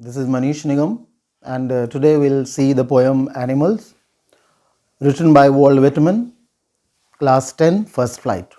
This is Manish Nigam, and today we'll see the poem Animals, written by Walt Whitman, Class 10, First Flight.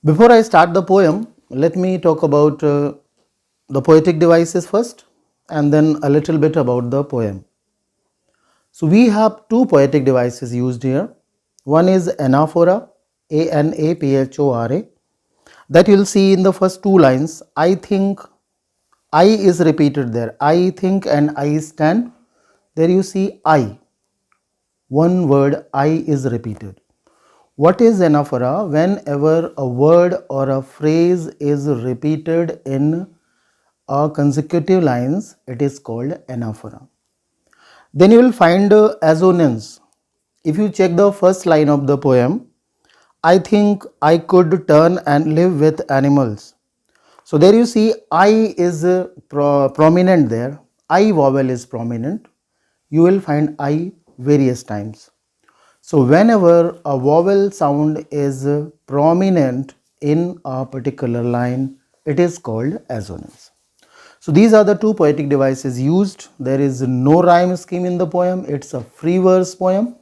Before I start the poem, let me talk about the poetic devices first, and then a little bit about the poem. So, we have two poetic devices used here. One is anaphora, Anaphora, that you'll see in the first two lines. I think, I is repeated there. I think and I stand. There you see I. One word I is repeated. What is anaphora? Whenever a word or a phrase is repeated in a consecutive lines, it is called anaphora. Then you will find assonance. If you check the first line of the poem, I think I could turn and live with animals. So there you see I is prominent there. I vowel is prominent. You will find I various times. So whenever a vowel sound is prominent in a particular line, it is called assonance. So these are the two poetic devices used. There is no rhyme scheme in the poem. It's a free verse poem,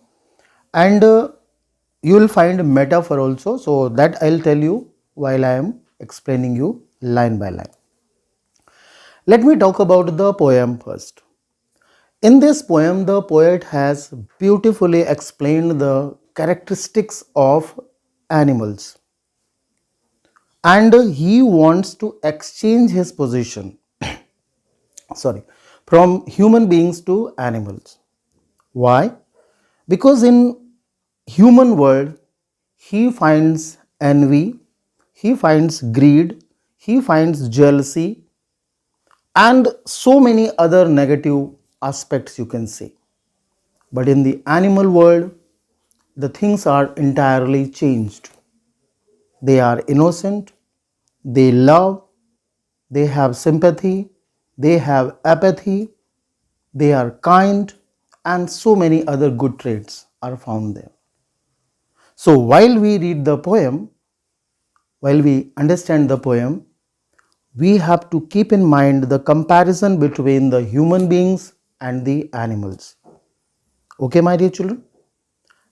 and you will find metaphor also. So that I'll tell you while I am explaining you line by line. Let me talk about the poem first. In this poem, the poet has beautifully explained the characteristics of animals, and he wants to exchange his position from human beings to animals. Why? Because in human world he finds envy, he finds greed, he finds jealousy, and so many other negative aspects you can say. But in the animal world, the things are entirely changed. They are innocent, they love, they have sympathy, they have apathy, they are kind, and so many other good traits are found there. So while we read the poem, while we understand the poem, we have to keep in mind the comparison between the human beings and the animals. Okay, my dear children?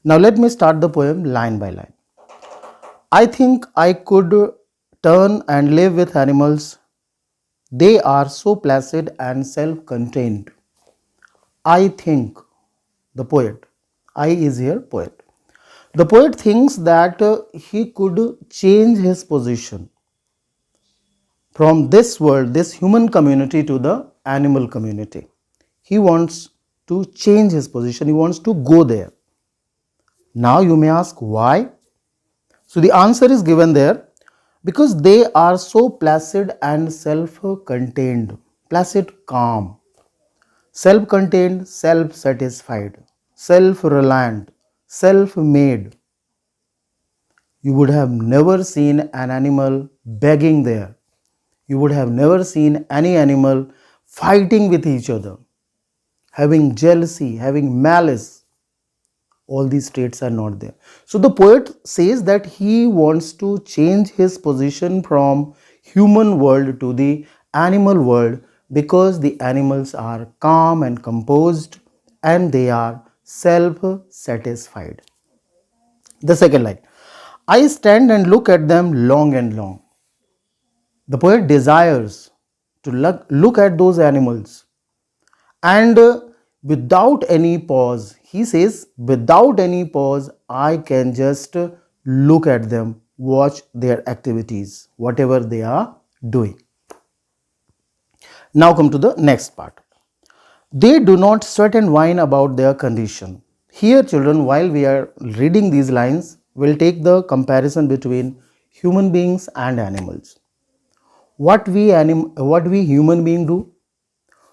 Now let me start the poem line by line. I think I could turn and live with animals. They are so placid and self-contained. I think, the poet, I is here poet. The poet thinks that he could change his position from this world, this human community, to the animal community. He wants to change his position, he wants to go there. Now you may ask why? So the answer is given there, because they are so placid and self-contained. Placid, calm. Self-contained, self-satisfied, self-reliant, self-made. You would have never seen an animal begging there. You would have never seen any animal fighting with each other, having jealousy, having malice. All these traits are not there. So the poet says that he wants to change his position from human world to the animal world, because the animals are calm and composed and they are self-satisfied. The second line, I stand and look at them long and long. The poet desires to look at those animals, and without any pause, he says, without any pause, I can just look at them, watch their activities, whatever they are doing. Now come to the next part. They do not sweat and whine about their condition. Here, children, while we are reading these lines, we'll take the comparison between human beings and animals. What we human beings do?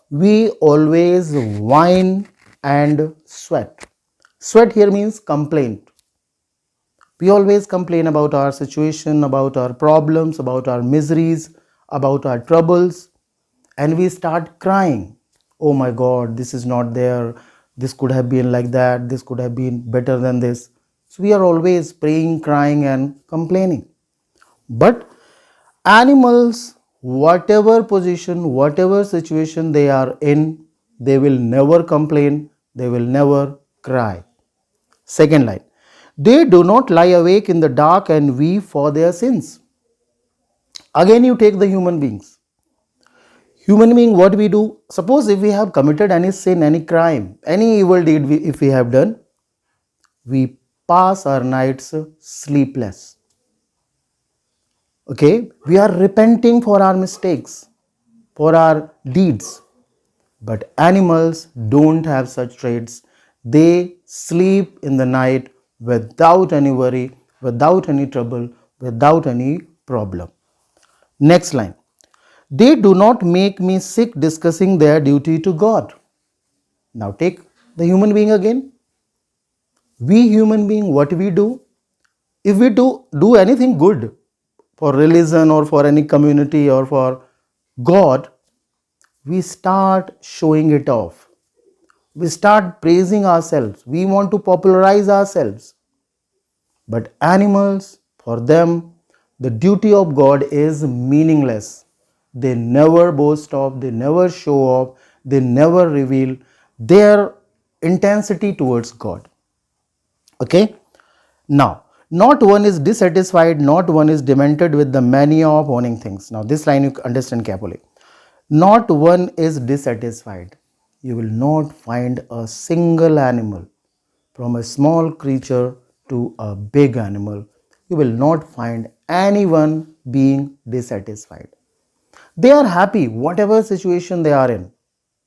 We always whine and sweat. Sweat here means complaint. We always complain about our situation, about our problems, about our miseries, about our troubles, and we start crying. Oh my God, this is not there. This could have been like that. This could have been better than this. So we are always praying, crying, and complaining. But animals whatever position, whatever situation they are in, they will never complain, they will never cry. Second line, they do not lie awake in the dark and weep for their sins. Again, you take the human beings. Human being, what we do, suppose if we have committed any sin, any crime, any evil deed, if we have done, we pass our nights sleepless. Okay, we are repenting for our mistakes, for our deeds. But animals don't have such traits. They sleep in the night without any worry, without any trouble, without any problem. Next line. They do not make me sick discussing their duty to God. Now take the human being again. We human being, what we do? If we do anything good for religion or for any community or for God, we start showing it off. We start praising ourselves. We want to popularize ourselves. But animals, for them, the duty of God is meaningless. They never boast of, they never show off, they never reveal their intensity towards God. Okay? Now, not one is dissatisfied, not one is demented with the mania of owning things. Now, this line you understand carefully. Not one is dissatisfied. You will not find a single animal, from a small creature to a big animal. You will not find anyone being dissatisfied. They are happy whatever situation they are in,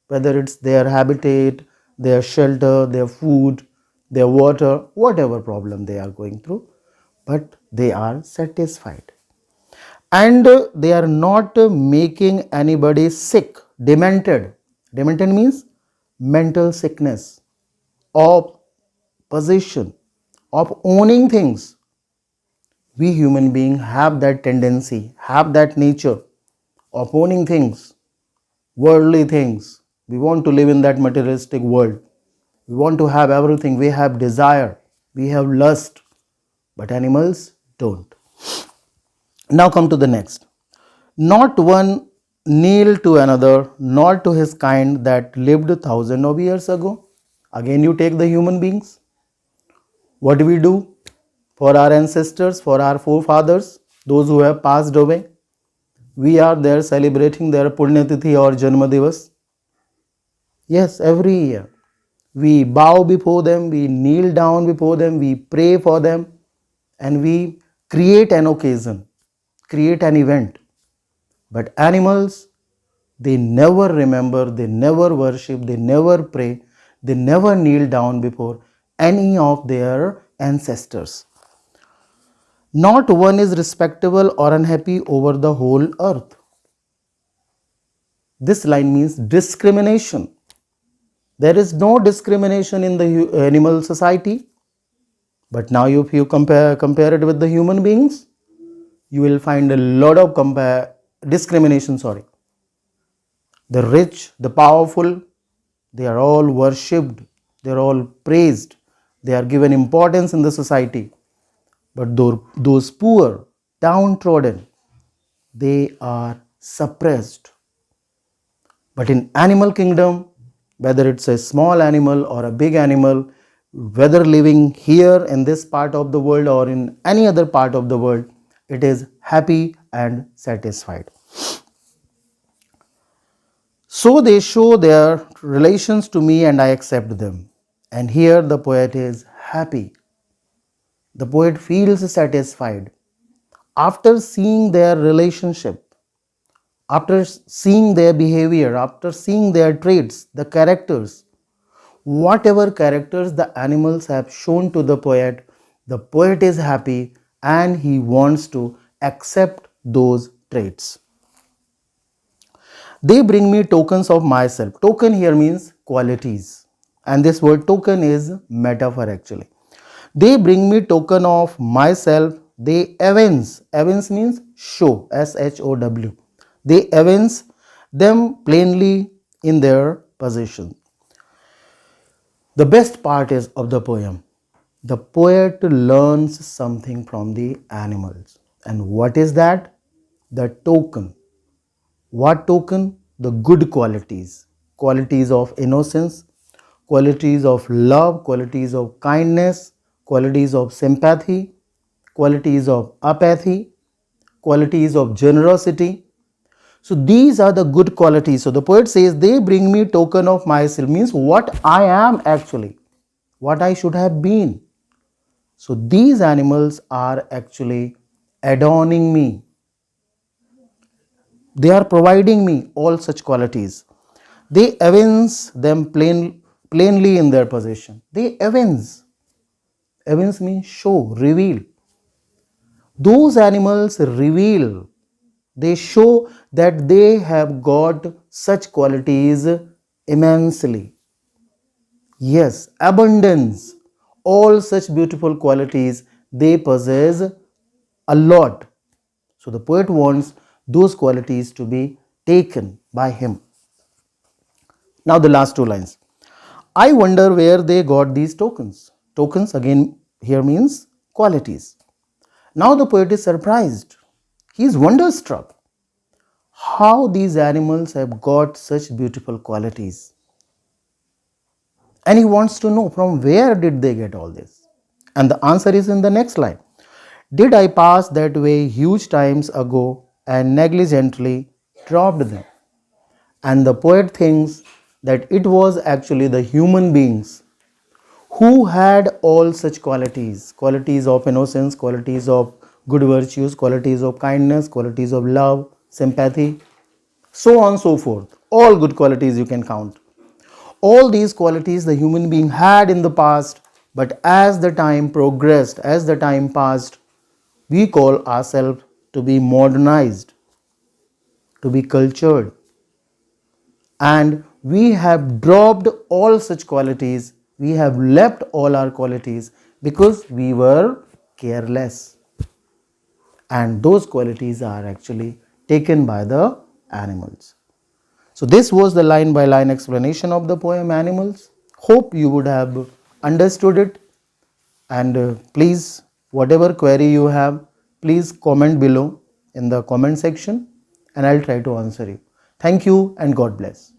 whether it's their habitat, their shelter, their food, their water, whatever problem they are going through, but they are satisfied. And they are not making anybody sick, demented. Demented means mental sickness, of possession, of owning things. We human beings have that tendency, have that nature of owning things, worldly things. We want to live in that materialistic world. We want to have everything. We have desire, we have lust, but animals don't. Now come to the next. Not one kneel to another, nor to his kind that lived thousands of years ago. Again, you take the human beings. What do we do for our ancestors, for our forefathers, those who have passed away? We are there celebrating their Punyatithi or Janma Divas. Yes, every year. We bow before them, we kneel down before them, we pray for them, and we create an occasion, create an event. But animals, they never remember, they never worship, they never pray, they never kneel down before any of their ancestors. Not one is respectable or unhappy over the whole earth. This line means discrimination. There is no discrimination in the animal society. But now if you compare it with the human beings, you will find a lot of discrimination. The rich, the powerful, they are all worshipped, they are all praised, they are given importance in the society. But those poor, downtrodden, they are suppressed. But in animal kingdom, whether it's a small animal or a big animal, whether living here in this part of the world or in any other part of the world, it is happy and satisfied. So they show their relations to me and I accept them. And here the poet is happy. The poet feels satisfied after seeing their relationship, after seeing their behavior, after seeing their traits, the characters. Whatever characters the animals have shown to the poet is happy and he wants to accept those traits. They bring me tokens of myself. Token here means qualities, and this word token is metaphor actually. They bring me token of myself. They evince. Evince means show, S-H-O-W. They evince them plainly in their possession. The best part is of the poem. The poet learns something from the animals. And what is that? The token. What token? The good qualities. Qualities of innocence, qualities of love, qualities of kindness, qualities of sympathy, qualities of apathy, qualities of generosity. So these are the good qualities. So the poet says, they bring me token of myself, means what I am actually, what I should have been. So these animals are actually adorning me. They are providing me all such qualities. They evince them plainly in their possession. They evince. Evince means show, reveal. Those animals reveal. They show that they have got such qualities immensely. Yes, abundance. All such beautiful qualities they possess a lot. So the poet wants those qualities to be taken by him. Now the last two lines. I wonder where they got these tokens. Tokens again here means qualities. Now the poet is surprised. He is wonderstruck how these animals have got such beautiful qualities. And he wants to know from where did they get all this. And the answer is in the next line. Did I pass that way huge times ago and negligently dropped them? And the poet thinks that it was actually the human beings who had all such qualities, qualities of innocence, qualities of good virtues, qualities of kindness, qualities of love, sympathy, so on and so forth. All good qualities you can count. All these qualities the human being had in the past, but as the time progressed, as the time passed, we call ourselves to be modernized, to be cultured, and we have dropped all such qualities. We have left all our qualities because we were careless, and those qualities are actually taken by the animals. So this was the line by line explanation of the poem Animals. Hope you would have understood it, and please, whatever query you have, please comment below in the comment section and I'll try to answer you. Thank you and God bless.